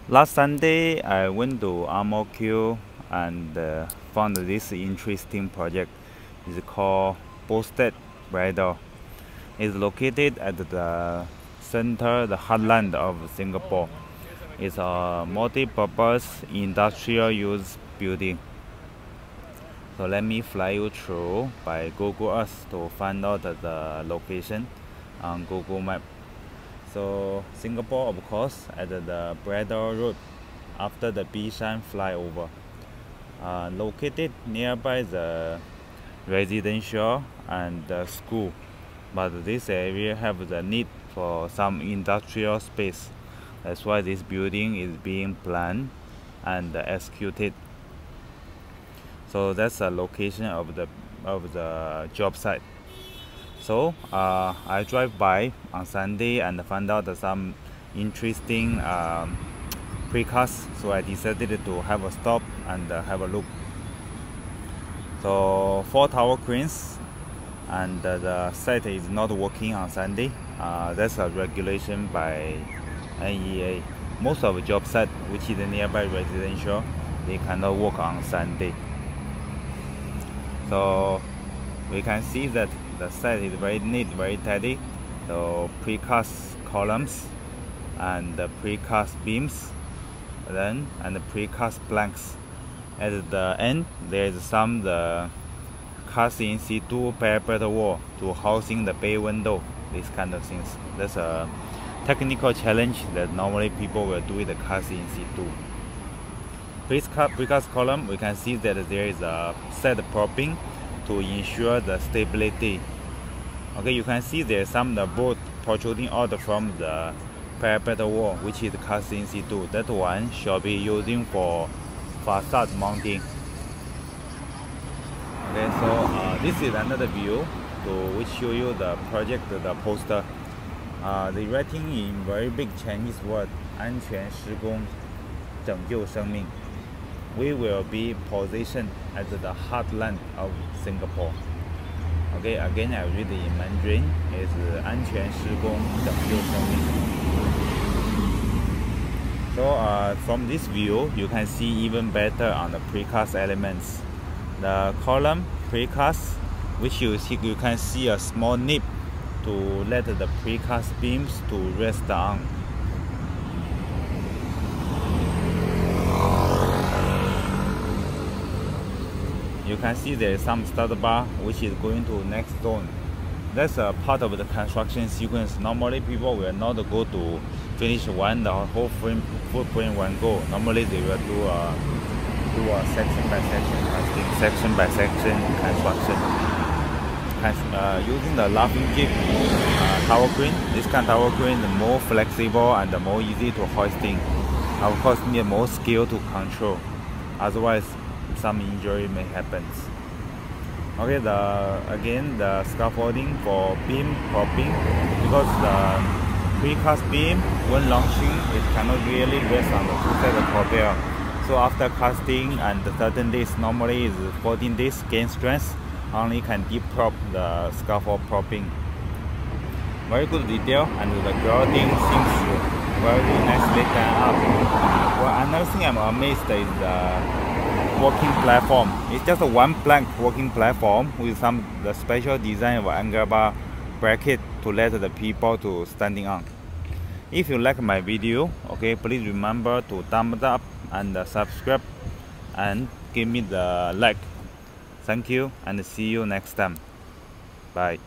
Last Sunday, I went to Q and found this interesting project. It's called Boustead, Braddell. It's located at the center, the heartland of Singapore. It's a multi-purpose industrial use building. So let me fly you through by Google Earth to find out the location on Google Map. So Singapore, of course, at the Braddell Road after the Bishan flyover, located nearby the residential and the school, but this area have the need for some industrial space. That's why this building is being planned and executed. So that's the location of the job site. So I drive by on Sunday and found out some interesting precast. So I decided to have a stop and have a look. So 4 tower cranes, and the site is not working on Sunday. That's a regulation by NEA. Most of the job site which is nearby residential, they cannot work on Sunday. So we can see that the site is very neat, very tidy. The precast columns and the precast beams, and the precast planks. At the end, there is the cast in situ parapet wall to housing the bay window. These kind of things. That's a technical challenge that normally people will do with the cast in situ. Precast column, we can see that there is a set propping to ensure the stability. Okay, you can see there's the board protruding out from the parapet wall, which is cast in situ. That one shall be using for facade mounting. Okay, so this is another view to which show you the project, the poster. The writing in very big Chinese word, 安全施工，拯救生命. We will be positioned at the heartland of Singapore. Okay, again I read in Mandarin. Is 安全施工，拯救生命. So from this view, you can see even better on the precast elements. The column precast, which you can see a small nip to let the precast beams to rest on. You can see there is some starter bar which is going to next zone. That's a part of the construction sequence. Normally people will not go to finish the whole footprint one go. Normally they will do a section by section casting, section by section construction. Using the laughing jig tower crane. This kind of tower crane is more flexible and more easy to hoisting. Of course, need more skill to control. Otherwise, some injury may happen. Okay, again the scaffolding for beam propping, because the precast beam when launching it cannot really rest on the two-side of propel. So after casting and 13 days, normally is 14 days gain strength, only can deep prop the scaffold propping. Very good detail, and the grouting seems very nicely done up. Well, another thing I'm amazed is the working platform. It's just a one plank working platform with the special design of angle bar bracket to let the people to standing on. If you like my video, okay, please remember to thumbs up and subscribe and give me the like. Thank you and see you next time. Bye.